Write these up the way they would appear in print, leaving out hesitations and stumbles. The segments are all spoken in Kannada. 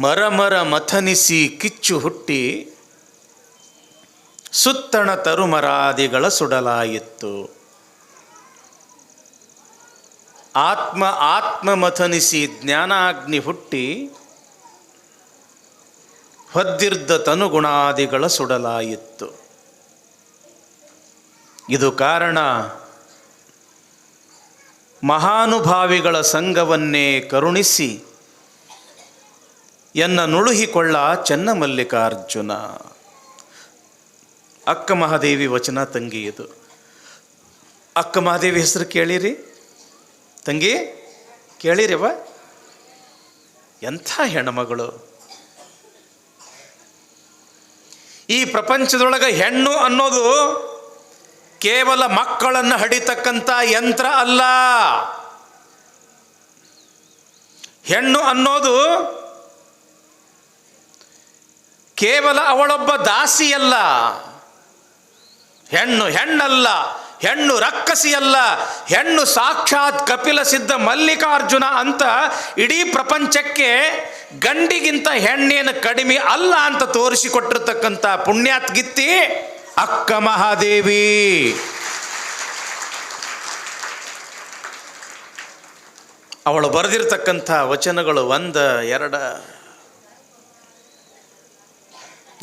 ಮರಮರ ಮಥನಿಸಿ ಕಿಚ್ಚು ಹುಟ್ಟಿ ಸುತ್ತಣ ತರುಮರಾದಿಗಳ ಸುಡಲಾಯಿತ್ತು. ಆತ್ಮ ಮಥನಿಸಿ ಜ್ಞಾನಾಗ್ನಿ ಹುಟ್ಟಿ ಹೊದ್ದಿರ್ದ ತನುಗುಣಾದಿಗಳ ಸುಡಲಾಯಿತ್ತು. ಇದು ಕಾರಣ ಮಹಾನುಭಾವಿಗಳ ಸಂಘವನ್ನೇ ಕರುಣಿಸಿ ಎನ್ನ ನುಳುಹಿಕೊಳ್ಳ ಚೆನ್ನಮಲ್ಲಿಕಾರ್ಜುನ. ಅಕ್ಕ ಮಹಾದೇವಿ ವಚನ ತಂಗಿ. ಇದು ಅಕ್ಕ ಮಹಾದೇವಿ ಹೆಸರು ಕೇಳಿರಿ ತಂಗಿ, ಕೇಳಿರಿವ? ಎಂಥ ಹೆಣ್ಣುಮಗಳು! ಈ ಪ್ರಪಂಚದೊಳಗೆ ಹೆಣ್ಣು ಅನ್ನೋದು ಕೇವಲ ಮಕ್ಕಳನ್ನು ಹಡಿತಕ್ಕಂಥ ಯಂತ್ರ ಅಲ್ಲ. ಹೆಣ್ಣು ಅನ್ನೋದು ಕೇವಲ ಅವಳೊಬ್ಬ ದಾಸಿಯಲ್ಲ. ಹೆಣ್ಣಲ್ಲ, ಹೆಣ್ಣು ರಕ್ಕಸಿಯಲ್ಲ, ಹೆಣ್ಣು ಸಾಕ್ಷಾತ್ ಕಪಿಲ ಸಿದ್ಧ ಮಲ್ಲಿಕಾರ್ಜುನ ಅಂತ ಇಡೀ ಪ್ರಪಂಚಕ್ಕೆ ಗಂಡಿಗಿಂತ ಹೆಣ್ಣೇನು ಕಡಿಮೆ ಅಲ್ಲ ಅಂತ ತೋರಿಸಿಕೊಟ್ಟಿರ್ತಕ್ಕಂಥ ಪುಣ್ಯಾತ್ಗಿತ್ತಿ ಅಕ್ಕ ಮಹಾದೇವಿ. ಅವಳು ಬರೆದಿರ್ತಕ್ಕಂಥ ವಚನಗಳು 1, 2,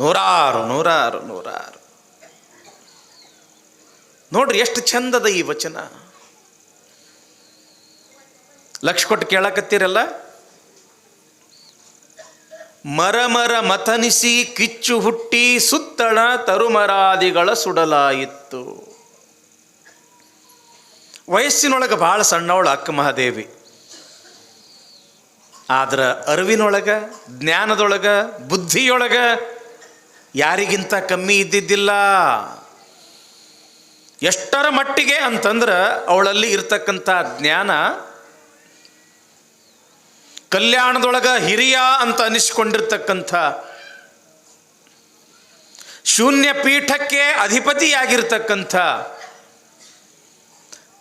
ನೂರಾರು. ನೋಡ್ರಿ ಎಷ್ಟು ಚಂದದ ಈ ವಚನ. ಲಕ್ಷ ಕೊಟ್ಟು ಕೇಳಕತ್ತೀರಲ್ಲ. ಮರಮರ ಮಥನಿಸಿ ಕಿಚ್ಚು ಹುಟ್ಟಿ ಸುತ್ತಣ ತರುಮರಾದಿಗಳ ಸುಡಲಾಯಿತ್ತು. ವಯಸ್ಸಿನೊಳಗೆ ಬಹಳ ಸಣ್ಣವಳು ಅಕ್ಕ ಮಹಾದೇವಿ. ಆದ್ರೆ ಅರಿವಿನೊಳಗ, ಜ್ಞಾನದೊಳಗ, ಬುದ್ಧಿಯೊಳಗ ಯಾರಿಗಿಂತ ಕಮ್ಮಿ ಇದ್ದಿದ್ದಿಲ್ಲ. ಎಷ್ಟರ ಮಟ್ಟಿಗೆ ಅಂತಂದ್ರೆ ಅವಳಲ್ಲಿ ಇರ್ತಕ್ಕಂಥ ಜ್ಞಾನ ಕಲ್ಯಾಣದೊಳಗ ಹಿರಿಯ ಅಂತ ಅನಿಸ್ಕೊಂಡಿರ್ತಕ್ಕಂಥ, ಶೂನ್ಯ ಪೀಠಕ್ಕೆ ಅಧಿಪತಿಯಾಗಿರ್ತಕ್ಕಂಥ,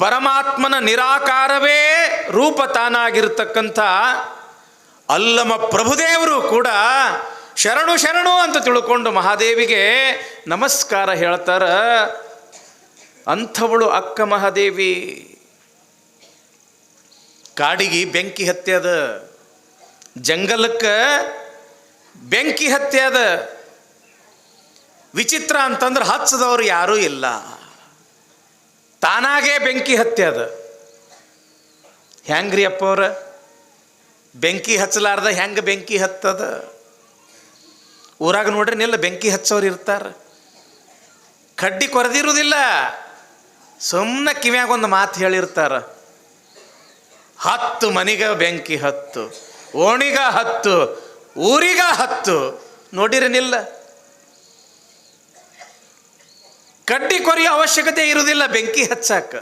ಪರಮಾತ್ಮನ ನಿರಾಕಾರವೇ ರೂಪ ತಾನಾಗಿರ್ತಕ್ಕಂಥ ಅಲ್ಲಮ ಪ್ರಭುದೇವರು ಕೂಡ ಶರಣು ಅಂತ ತಿಳ್ಕೊಂಡು ಮಹಾದೇವಿಗೆ ನಮಸ್ಕಾರ ಹೇಳ್ತಾರ. ಅಂಥವಳು ಅಕ್ಕ ಮಹಾದೇವಿ. ಕಾಡಿಗೆ ಬೆಂಕಿ ಹತ್ಯದ, ಜಂಗಲಕ್ಕೆ ಬೆಂಕಿ ಹತ್ಯದ. ವಿಚಿತ್ರ ಅಂತಂದ್ರೆ ಹಚ್ಚದವ್ರು ಯಾರೂ ಇಲ್ಲ, ತಾನಾಗೇ ಬೆಂಕಿ ಹತ್ಯದ. ಹೆಂಗ್ರಿ ಅಪ್ಪವ್ರ? ಬೆಂಕಿ ಹಚ್ಚಲಾರ್ದ ಹೆಂಗೆ ಬೆಂಕಿ ಹತ್ತದ? ಊರಾಗ ನೋಡ್ರಿ ನಿಲ್ಲ ಬೆಂಕಿ ಹಚ್ಚೋರು ಇರ್ತಾರ, ಕಡ್ಡಿ ಕೊರೆದಿರುವುದಿಲ್ಲ, ಸುಮ್ಮನೆ ಕಿವ್ಯಾಗ ಒಂದು ಮಾತು ಹೇಳಿರ್ತಾರ. 10 ಮನಿಗ ಬೆಂಕಿ ಹತ್ತು, ಓಣಿಗ 10, ಊರಿಗ 10. ನೋಡಿರನಿಲ್ಲ, ಕಡ್ಡಿ ಕೊರೆಯೋ ಅವಶ್ಯಕತೆ ಇರುವುದಿಲ್ಲ ಬೆಂಕಿ ಹಚ್ಚಾಕ.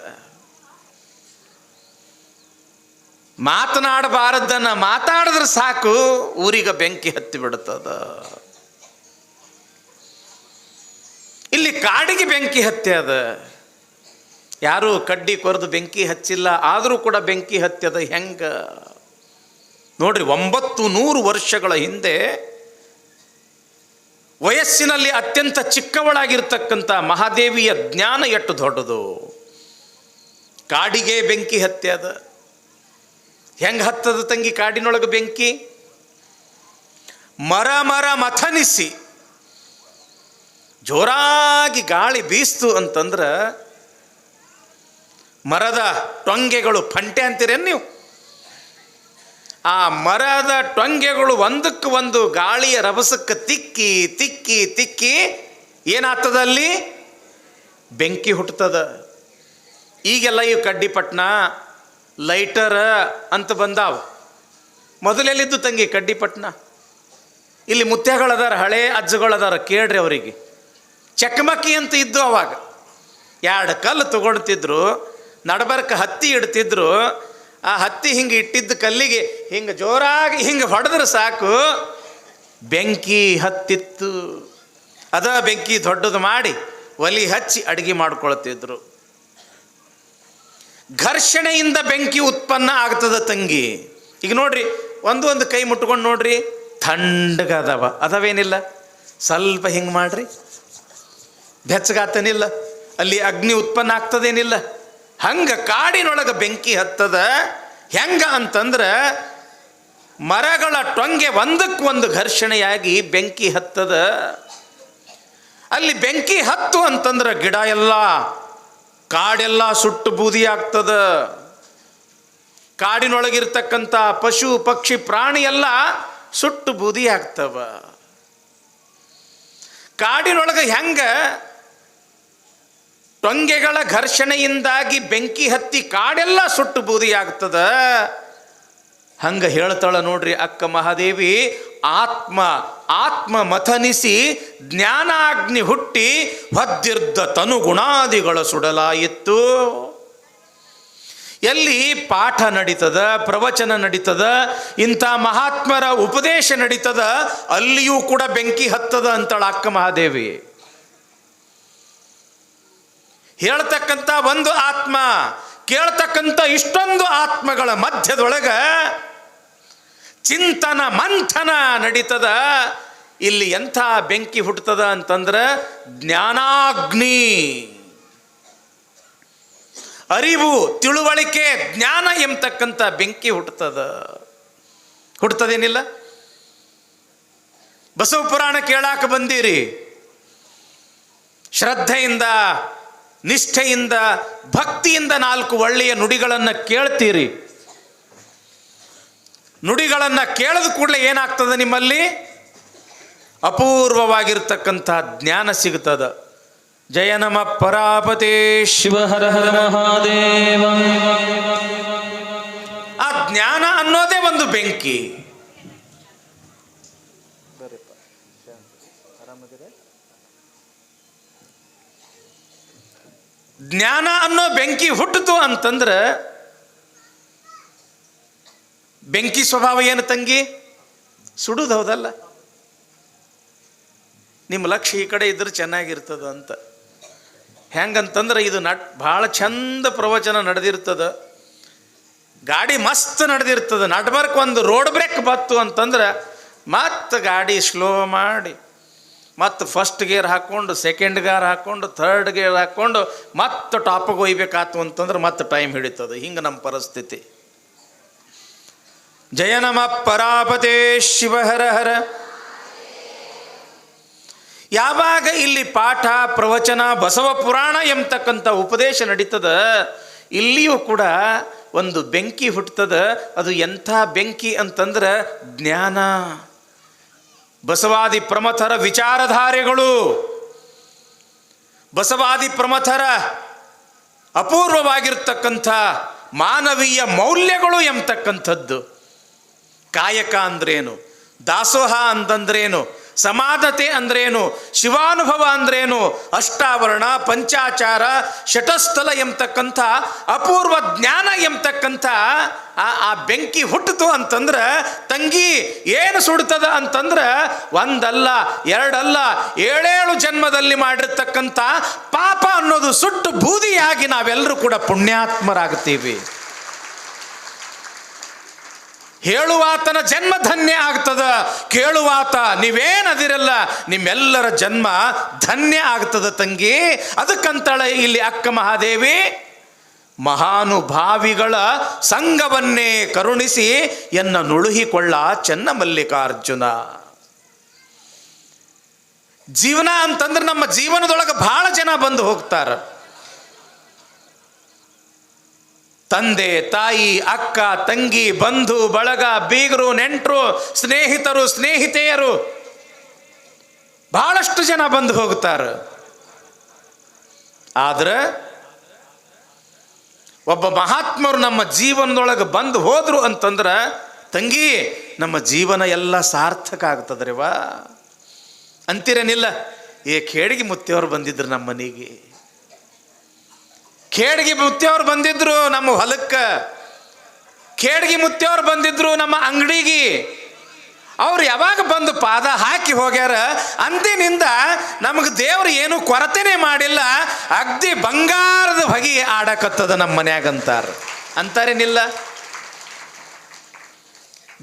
ಮಾತನಾಡಬಾರದನ್ನ ಮಾತಾಡಿದ್ರೆ ಸಾಕು, ಊರಿಗ ಬೆಂಕಿ ಹತ್ತಿ ಬಿಡುತ್ತದ. ಇಲ್ಲಿ ಕಾಡಿಗೆ ಬೆಂಕಿ ಹತ್ಯದ. ಯಾರು ಕಡ್ಡಿ ಕೊರೆದು ಬೆಂಕಿ ಹಚ್ಚಿಲ್ಲ, ಆದರೂ ಕೂಡ ಬೆಂಕಿ ಹತ್ಯದ. ಹೆಂಗ ನೋಡ್ರಿ, 900 ವರ್ಷಗಳ ಹಿಂದೆ ವಯಸ್ಸಿನಲ್ಲಿ ಅತ್ಯಂತ ಚಿಕ್ಕವಳಾಗಿರ್ತಕ್ಕಂಥ ಮಹಾದೇವಿಯ ಜ್ಞಾನ ಎಷ್ಟು ದೊಡ್ಡದು. ಕಾಡಿಗೆ ಬೆಂಕಿ ಹತ್ಯದ. ಹೆಂಗೆ ಹತ್ತದ ತಂಗಿ ಕಾಡಿನೊಳಗೆ ಬೆಂಕಿ? ಮರ ಮಥನಿಸಿ ಜೋರಾಗಿ ಗಾಳಿ ಬೀಸ್ತು ಅಂತಂದ್ರೆ ಮರದ ಟೊಂಗೆಗಳು, ಫಂಟೆ ಅಂತೀರೇನು ನೀವು? ಆ ಮರದ ಟೊಂಗೆಗಳು ಒಂದಕ್ಕೆ ಒಂದು ಗಾಳಿಯ ರಭಸಕ್ಕೆ ತಿಕ್ಕಿ ತಿಕ್ಕಿ ತಿಕ್ಕಿ ಏನಾಗ್ತದ? ಅಲ್ಲಿ ಬೆಂಕಿ ಹುಟ್ಟುತ್ತದೆ. ಈಗೆಲ್ಲ ಇವು ಕಡ್ಡಿಪಟ್ನ, ಲೈಟರ್ ಅಂತ ಬಂದಾವ. ಮೊದಲೆಲ್ಲಿದ್ದು ತಂಗಿ ಕಡ್ಡಿಪಟ್ನ? ಇಲ್ಲಿ ಮುತ್ಯಗಳದಾರ, ಹಳೆ ಅಜ್ಜಗಳದಾರ, ಕೇಳ್ರಿ ಅವರಿಗೆ. ಚಕಮಕಿ ಅಂತ ಇದ್ದು ಅವಾಗ. 2 ಕಲ್ಲು ತಗೊಳ್ತಿದ್ರು, ನಡಬರ್ಕ ಹತ್ತಿ ಇಡ್ತಿದ್ರು. ಆ ಹತ್ತಿ ಹಿಂಗೆ ಇಟ್ಟಿದ್ದ ಕಲ್ಲಿಗೆ ಹಿಂಗೆ ಜೋರಾಗಿ ಹಿಂಗೆ ಹೊಡೆದ್ರೆ ಸಾಕು, ಬೆಂಕಿ ಹತ್ತಿತ್ತು. ಅದ ಬೆಂಕಿ ದೊಡ್ಡದು ಮಾಡಿ ಒಲಿ ಹಚ್ಚಿ ಅಡುಗೆ ಮಾಡ್ಕೊಳ್ತಿದ್ರು. ಘರ್ಷಣೆಯಿಂದ ಬೆಂಕಿ ಉತ್ಪನ್ನ ಆಗ್ತದ ತಂಗಿ. ಈಗ ನೋಡ್ರಿ, ಒಂದು ಕೈ ಮುಟ್ಕೊಂಡು ನೋಡ್ರಿ, ಥಂಡಗದವ, ಅದಾವೇನಿಲ್ಲ, ಸ್ವಲ್ಪ ಹಿಂಗೆ ಮಾಡ್ರಿ, ಬೆಚ್ಚಗಾತನಿಲ್ಲ, ಅಲ್ಲಿ ಅಗ್ನಿ ಉತ್ಪನ್ನ ಆಗ್ತದೇನಿಲ್ಲ. ಹಂಗೆ ಕಾಡಿನೊಳಗೆ ಬೆಂಕಿ ಹತ್ತದ. ಹೆಂಗ ಅಂತಂದ್ರೆ ಮರಗಳ ಟೊಂಗೆ ಒಂದಕ್ಕೊಂದು ಘರ್ಷಣೆಯಾಗಿ ಬೆಂಕಿ ಹತ್ತದ. ಅಲ್ಲಿ ಬೆಂಕಿ ಹತ್ತು ಅಂತಂದ್ರೆ ಗಿಡ ಎಲ್ಲ, ಕಾಡೆಲ್ಲ ಸುಟ್ಟು ಬೂದಿ ಆಗ್ತದ. ಕಾಡಿನೊಳಗಿರ್ತಕ್ಕಂಥ ಪಶು ಪಕ್ಷಿ ಪ್ರಾಣಿ ಎಲ್ಲ ಸುಟ್ಟು ಬೂದಿ ಆಗ್ತವ. ಕಾಡಿನೊಳಗೆ ಹೆಂಗ ಟೊಂಗೆಗಳ ಘರ್ಷಣೆಯಿಂದಾಗಿ ಬೆಂಕಿ ಹತ್ತಿ ಕಾಡೆಲ್ಲ ಸುಟ್ಟು ಬೂದಿ ಆಗ್ತದ, ಹಂಗ ಹೇಳ್ತಾಳ ನೋಡ್ರಿ ಅಕ್ಕ ಮಹಾದೇವಿ. ಆತ್ಮ ಮಥನಿಸಿ ಜ್ಞಾನಾಗ್ನಿ ಹುಟ್ಟಿ ಹೊದ್ದಿರ್ದ ತನು ಗುಣಾದಿಗಳ ಸುಡಲಾಯಿತು. ಎಲ್ಲಿ ಪಾಠ ನಡೀತದ, ಪ್ರವಚನ ನಡೀತದ, ಇಂಥ ಮಹಾತ್ಮರ ಉಪದೇಶ ನಡೀತದ, ಅಲ್ಲಿಯೂ ಕೂಡ ಬೆಂಕಿ ಹತ್ತದ ಅಂತಾಳ ಅಕ್ಕ ಮಹಾದೇವಿ. ಹೇಳ್ತಕ್ಕಂಥ ಒಂದು ಆತ್ಮ, ಕೇಳ್ತಕ್ಕಂಥ ಇಷ್ಟೊಂದು ಆತ್ಮಗಳ ಮಧ್ಯದೊಳಗ ಚಿಂತನ ಮಂಥನ ನಡೀತದ. ಇಲ್ಲಿ ಎಂಥ ಬೆಂಕಿ ಹುಟ್ಟುತ್ತದ ಅಂತಂದ್ರೆ ಜ್ಞಾನಾಗ್ನಿ, ಅರಿವು, ತಿಳುವಳಿಕೆ, ಜ್ಞಾನ ಎಂಬತಕ್ಕಂಥ ಬೆಂಕಿ ಹುಟ್ಟುತ್ತದೇನಿಲ್ಲ. ಬಸವ ಪುರಾಣ ಕೇಳಾಕ ಬಂದೀರಿ, ಶ್ರದ್ಧೆಯಿಂದ, ನಿಷ್ಠೆಯಿಂದ, ಭಕ್ತಿಯಿಂದ 4 ಒಳ್ಳೆಯ ನುಡಿಗಳನ್ನು ಕೇಳ್ತೀರಿ. ನುಡಿಗಳನ್ನು ಕೇಳಿದ ಕೂಡಲೇ ಏನಾಗ್ತದೆ, ನಿಮ್ಮಲ್ಲಿ ಅಪೂರ್ವವಾಗಿರ್ತಕ್ಕಂಥ ಜ್ಞಾನ ಸಿಗುತ್ತದ. ಜಯ ನಮ ಪರಾಪತೇ ಶಿವ ಹರ ಹರ ಮಹಾದೇವ. ಆ ಜ್ಞಾನ ಅನ್ನೋದೇ ಒಂದು ಬೆಂಕಿ. ಜ್ಞಾನ ಅನ್ನೋ ಬೆಂಕಿ ಹುಟ್ಟಿತು ಅಂತಂದ್ರೆ ಬೆಂಕಿ ಸ್ವಭಾವ ಏನು ತಂಗಿ? ಸುಡುದು, ಹೌದಲ್ಲ? ನಿಮ್ಮ ಲಕ್ಷ್ಯ ಈ ಕಡೆ ಇದ್ರೆ ಚೆನ್ನಾಗಿರ್ತದ ಅಂತ. ಹೆಂಗಂತಂದ್ರೆ ಇದು ಭಾಳ ಚಂದ ಪ್ರವಚನ ನಡೆದಿರ್ತದ, ಗಾಡಿ ಮಸ್ತ್ ನಡೆದಿರ್ತದ. ನಡ್ಬರ್ಕ್ ಒಂದು ರೋಡ್ ಬ್ರೇಕ್ ಬತ್ತು ಅಂತಂದ್ರೆ ಮತ್ತೆ ಗಾಡಿ ಸ್ಲೋ ಮಾಡಿ, ಮತ್ತು ಫಸ್ಟ್ ಗೇರ್ ಹಾಕ್ಕೊಂಡು, ಸೆಕೆಂಡ್ ಗೇರ್ ಹಾಕ್ಕೊಂಡು, ಥರ್ಡ್ ಗೇರ್ ಹಾಕ್ಕೊಂಡು ಮತ್ತೆ ಟಾಪಿಗೆ ಒಯ್ಬೇಕಾತು ಅಂತಂದ್ರೆ ಮತ್ತೆ ಟೈಮ್ ಹಿಡಿತದೆ. ಹಿಂಗೆ ನಮ್ಮ ಪರಿಸ್ಥಿತಿ. ಜಯ ನಮ ಪರಾಪತೇ ಶಿವ ಹರ ಹರ. ಯಾವಾಗ ಇಲ್ಲಿ ಪಾಠ ಪ್ರವಚನ ಬಸವ ಪುರಾಣ ಎಂಬತಕ್ಕಂಥ ಉಪದೇಶ ನಡೀತದ, ಇಲ್ಲಿಯೂ ಕೂಡ ಒಂದು ಬೆಂಕಿ ಹುಟ್ಟುತ್ತದ. ಅದು ಎಂಥ ಬೆಂಕಿ ಅಂತಂದ್ರೆ ಜ್ಞಾನ. ಬಸವಾದಿ ಪ್ರಮಥರ ವಿಚಾರಧಾರೆಗಳು, ಬಸವಾದಿ ಪ್ರಮಥರ ಅಪೂರ್ವವಾಗಿರ್ತಕ್ಕಂಥ ಮಾನವೀಯ ಮೌಲ್ಯಗಳು ಎಂಬತಕ್ಕಂಥದ್ದು. ಕಾಯಕ ಅಂದ್ರೇನು, ದಾಸೋಹ ಅಂತಂದ್ರೇನು, ಸಮಾಧತೆ ಅಂದ್ರೇನು, ಶಿವಾನುಭವ ಅಂದ್ರೇನು, ಅಷ್ಟಾವರಣ, ಪಂಚಾಚಾರ, ಶಟಸ್ಥಲ ಎಂಬತಕ್ಕಂಥ ಅಪೂರ್ವ ಜ್ಞಾನ ಎಂಬತಕ್ಕಂಥ ಆ ಬೆಂಕಿ ಹುಟ್ಟಿತು ಅಂತಂದ್ರೆ ತಂಗಿ ಏನು ಸುಡ್ತದ ಅಂತಂದ್ರೆ ಒಂದಲ್ಲ ಎರಡಲ್ಲ 7 ಜನ್ಮದಲ್ಲಿ ಮಾಡಿರ್ತಕ್ಕಂಥ ಪಾಪ ಅನ್ನೋದು ಸುಟ್ಟು ಬೂದಿಯಾಗಿ ನಾವೆಲ್ಲರೂ ಕೂಡ ಪುಣ್ಯಾತ್ಮರಾಗ್ತೀವಿ. ಹೇಳುವಾತನ ಜನ್ಮ ಧನ್ಯ ಆಗ್ತದ, ಕೇಳುವಾತ ನೀವೇನದಿರಲ್ಲ ನಿಮ್ಮೆಲ್ಲರ ಜನ್ಮ ಧನ್ಯ ಆಗ್ತದ ತಂಗಿ. ಅದಕ್ಕಂತಳೆ ಇಲ್ಲಿ ಅಕ್ಕ ಮಹಾದೇವಿ, ಮಹಾನುಭಾವಿಗಳ ಸಂಘವನ್ನೇ ಕರುಣಿಸಿ ಎನ್ನ ನುಳುಹಿಕೊಳ್ಳ ಚೆನ್ನ ಮಲ್ಲಿಕಾರ್ಜುನ. ಜೀವನ ಅಂತಂದ್ರೆ ನಮ್ಮ ಜೀವನದೊಳಗೆ ಬಹಳ ಜನ ಬಂದು ಹೋಗ್ತಾರ. ತಂದೆ ತಾಯಿ, ಅಕ್ಕ ತಂಗಿ, ಬಂಧು ಬಳಗ, ಬೀಗರು, ನೆಂಟರು, ಸ್ನೇಹಿತರು, ಸ್ನೇಹಿತೆಯರು, ಬಹಳಷ್ಟು ಜನ ಬಂದು ಹೋಗ್ತಾರೆ. ಆದ್ರೆ ಒಬ್ಬ ಮಹಾತ್ಮರು ನಮ್ಮ ಜೀವನದೊಳಗೆ ಬಂದು ಹೋದ್ರು ಅಂತಂದ್ರೆ ತಂಗಿ ನಮ್ಮ ಜೀವನ ಎಲ್ಲ ಸಾರ್ಥಕ ಆಗ್ತದ್ರಿವಾ ಅಂತೀರೇನಿಲ್ಲ. ಖೇಡ್ಗಿ ಮುತ್ತಿಯವರು ಬಂದಿದ್ರು ನಮ್ಮ ಮನೆಗೆ, ಖೇಡ್ಗಿ ಮುತ್ತಿಯವ್ರು ಬಂದಿದ್ರು ನಮ್ಮ ಹೊಲಕ್ಕೆ, ಖೇಡ್ಗಿ ಮುತ್ತಿಯವ್ರು ಬಂದಿದ್ರು ನಮ್ಮ ಅಂಗಡಿಗೆ. ಅವ್ರು ಯಾವಾಗ ಬಂದು ಪಾದ ಹಾಕಿ ಹೋಗ್ಯಾರ ಅಂದಿನಿಂದ ನಮಗೆ ದೇವ್ರು ಏನು ಕೊರತೆನೇ ಮಾಡಿಲ್ಲ, ಅಗ್ದಿ ಬಂಗಾರದ ಹೊಗೆ ಆಡಕತ್ತದ ನಮ್ಮ ಮನ್ಯಾಗಂತಾರ. ಅಂತಾರೇನಿಲ್ಲ?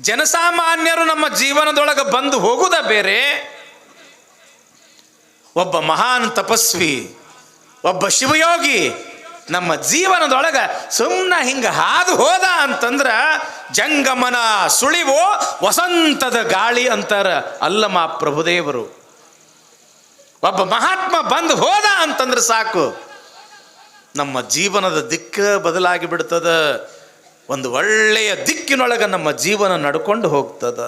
ಜನಸಾಮಾನ್ಯರು ನಮ್ಮ ಜೀವನದೊಳಗೆ ಬಂದು ಹೋಗುದ ಬೇರೆ, ಒಬ್ಬ ಮಹಾನ್ ತಪಸ್ವಿ, ಒಬ್ಬ ಶಿವಯೋಗಿ ನಮ್ಮ ಜೀವನದೊಳಗ ಸುಮ್ಮನೆ ಹಿಂಗ ಹಾದು ಹೋದ ಅಂತಂದ್ರ ಜಂಗಮನ ಸುಳಿವೋ ವಸಂತದ ಗಾಳಿ ಅಂತಾರ ಅಲ್ಲಮ ಪ್ರಭುದೇವರು. ಒಬ್ಬ ಮಹಾತ್ಮ ಬಂದು ಹೋದ ಅಂತಂದ್ರೆ ಸಾಕು, ನಮ್ಮ ಜೀವನದ ದಿಕ್ಕ ಬದಲಾಗಿ ಬಿಡ್ತದ. ಒಂದು ಒಳ್ಳೆಯ ದಿಕ್ಕಿನೊಳಗೆ ನಮ್ಮ ಜೀವನ ನಡ್ಕೊಂಡು ಹೋಗ್ತದ.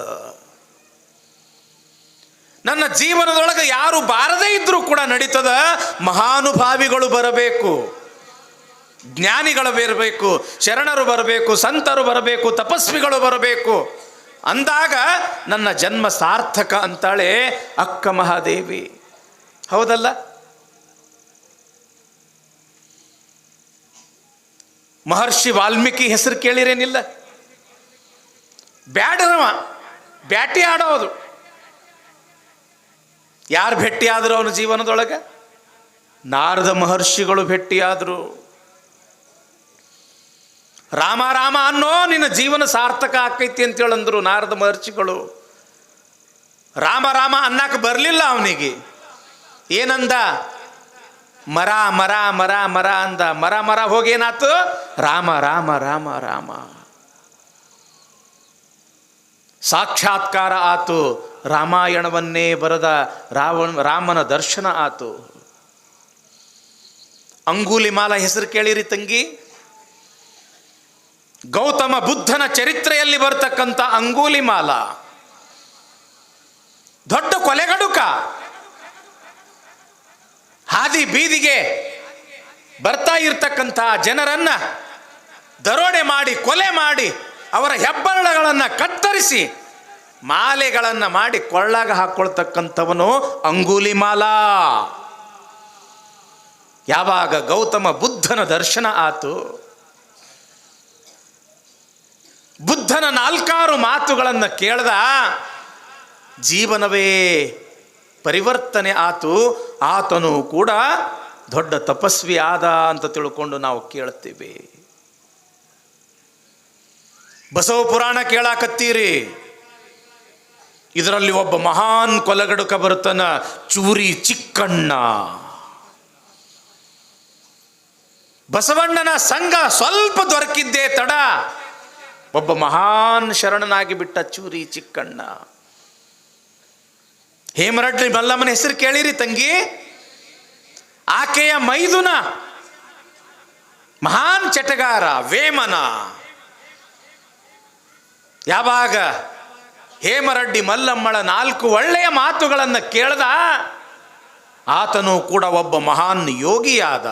ನನ್ನ ಜೀವನದೊಳಗೆ ಯಾರು ಬಾರದೇ ಇದ್ರೂ ಕೂಡ ನಡೀತದ. ಮಹಾನುಭಾವಿಗಳು ಬರಬೇಕು, ಜ್ಞಾನಿಗಳು ಬರಬೇಕು, ಶರಣರು ಬರಬೇಕು, ಸಂತರು ಬರಬೇಕು, ತಪಸ್ವಿಗಳು ಬರಬೇಕು. ಅಂದಾಗ ನನ್ನ ಜನ್ಮ ಸಾರ್ಥಕ ಅಂತಾಳೆ ಅಕ್ಕ ಮಹಾದೇವಿ. ಹೌದಲ್ಲ? ಮಹರ್ಷಿ ವಾಲ್ಮೀಕಿ ಹೆಸರು ಕೇಳಿರೇನಿಲ್ಲ? ಬ್ಯಾಡನವ ಬ್ಯಾಟಿ ಆಡೋದು. ಯಾರು ಭೇಟಿಯಾದರು ಅವನ ಜೀವನದೊಳಗೆ? ನಾರದ ಮಹರ್ಷಿಗಳು ಭೇಟಿಯಾದರು. ರಾಮ ರಾಮ ಅನ್ನೋ ನಿನ್ನ ಜೀವನ ಸಾರ್ಥಕ ಆಕೈತಿ ಅಂತೇಳಂದ್ರು ನಾರದ ಮಹರ್ಷಿಗಳು. ರಾಮ ರಾಮ ಅನ್ನಕ ಬರಲಿಲ್ಲ ಅವನಿಗೆ. ಏನಂದ? ಮರ ಮರ ಮರ ಮರ ಅಂದ. ಮರ ಮರ ಹೋಗೇನಾತು? ರಾಮ ರಾಮ ರಾಮ ರಾಮ. ಸಾಕ್ಷಾತ್ಕಾರ ಆತು. ರಾಮಾಯಣವನ್ನೇ ಬರೆದ ರಾಮನ ದರ್ಶನ ಆತು. ಅಂಗುಲಿಮಾಲ ಹೆಸರು ಕೇಳಿರಿ ತಂಗಿ? ಗೌತಮ ಬುದ್ಧನ ಚರಿತ್ರೆಯಲ್ಲಿ ಬರ್ತಕ್ಕಂಥ ಅಂಗುಲಿಮಾಲ ದೊಡ್ಡ ಕೊಲೆಗಡುಕ. ಹಾದಿ ಬೀದಿಗೆ ಬರ್ತಾ ಇರ್ತಕ್ಕಂಥ ಜನರನ್ನ ದರೋಡೆ ಮಾಡಿ, ಕೊಲೆ ಮಾಡಿ, ಅವರ ಹೆಬ್ಬರಳಗಳನ್ನು ಕತ್ತರಿಸಿ ಮಾಲೆಗಳನ್ನು ಮಾಡಿ ಕೊಳ್ಳಾಗ ಹಾಕೊಳ್ತಕ್ಕಂಥವನು ಅಂಗುಲಿಮಾಲ. ಯಾವಾಗ ಗೌತಮ ಬುದ್ಧನ ದರ್ಶನ ಆತು, ಬುದ್ಧನ 4 ಮಾತುಗಳನ್ನು ಕೇಳ್ದ, ಜೀವನವೇ ಪರಿವರ್ತನೆ ಆತು. ಆತನು ಕೂಡ ದೊಡ್ಡ ತಪಸ್ವಿ ಆದ ಅಂತ ತಿಳ್ಕೊಂಡು ನಾವು ಕೇಳ್ತೀವಿ. ಬಸವ ಪುರಾಣ ಕೇಳಾಕತ್ತೀರಿ, ಇದರಲ್ಲಿ ಒಬ್ಬ ಮಹಾನ್ ಕೊಲೆಗಡುಕ ಬರುತ್ತಾನ, ಚೂರಿ ಚಿಕ್ಕಣ್ಣ. ಬಸವಣ್ಣನ ಸಂಘ ಸ್ವಲ್ಪ ದೊರಕಿದ್ದೇ ತಡ, ಒಬ್ಬ ಮಹಾನ್ ಶರಣನಾಗಿ ಬಿಟ್ಟ ಚೂರಿ ಚಿಕ್ಕಣ್ಣ. ಹೇಮರಡ್ಡಿ ಮಲ್ಲಮ್ಮನ ಹೆಸರು ಕೇಳಿರಿ ತಂಗಿ? ಆಕೆಯ ಮೈದುನ ಮಹಾನ್ ಚಟಗಾರ ವೇಮನ. ಯಾವಾಗ ಹೇಮರಡ್ಡಿ ಮಲ್ಲಮ್ಮಳ 4 ಒಳ್ಳೆಯ ಮಾತುಗಳನ್ನು ಕೇಳ್ದ, ಆತನು ಕೂಡ ಒಬ್ಬ ಮಹಾನ್ ಯೋಗಿಯಾದ.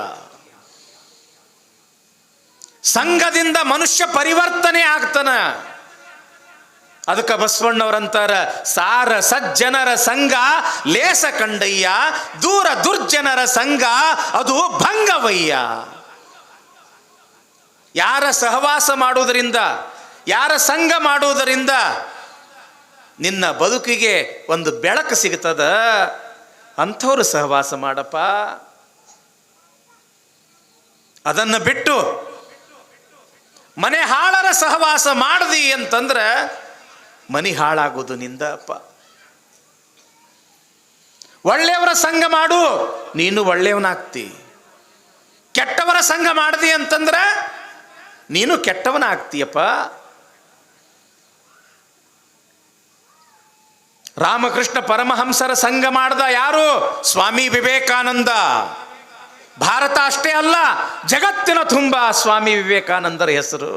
ಸಂಘದಿಂದ ಮನುಷ್ಯ ಪರಿವರ್ತನೆ ಆಗ್ತಾನ. ಅದಕ್ಕೆ ಬಸವಣ್ಣವರಂತಾರ, ಸಾರ ಸಜ್ಜನರ ಸಂಘ ಲೇಸ ಕಂಡಯ್ಯ, ದೂರ ದುರ್ಜನರ ಸಂಘ ಅದು ಭಂಗವಯ್ಯ. ಯಾರ ಸಹವಾಸ ಮಾಡುವುದರಿಂದ, ಯಾರ ಸಂಘ ಮಾಡುವುದರಿಂದ ನಿನ್ನ ಬದುಕಿಗೆ ಒಂದು ಬೆಳಕು ಸಿಗ್ತದ, ಅಂಥವ್ರು ಸಹವಾಸ ಮಾಡಪ್ಪ. ಅದನ್ನು ಬಿಟ್ಟು ಮನೆ ಹಾಳರ ಸಹವಾಸ ಮಾಡದಿ ಅಂತಂದ್ರೆ ಮನೆ ಹಾಳಾಗೋದು ನಿಂದ ಅಪ್ಪ. ಒಳ್ಳೆಯವರ ಸಂಘ ಮಾಡು, ನೀನು ಒಳ್ಳೆಯವನಾಗ್ತಿ. ಕೆಟ್ಟವರ ಸಂಘ ಮಾಡದಿ ಅಂತಂದ್ರೆ ನೀನು ಕೆಟ್ಟವನಾಗ್ತೀಯಪ್ಪ. ರಾಮಕೃಷ್ಣ ಪರಮಹಂಸರ ಸಂಘ ಮಾಡ್ದ ಯಾರು? ಸ್ವಾಮಿ ವಿವೇಕಾನಂದ. ಭಾರತ ಅಷ್ಟೇ ಅಲ್ಲ, ಜಗತ್ತಿನ ತುಂಬ ಸ್ವಾಮಿ ವಿವೇಕಾನಂದರ ಹೆಸರು.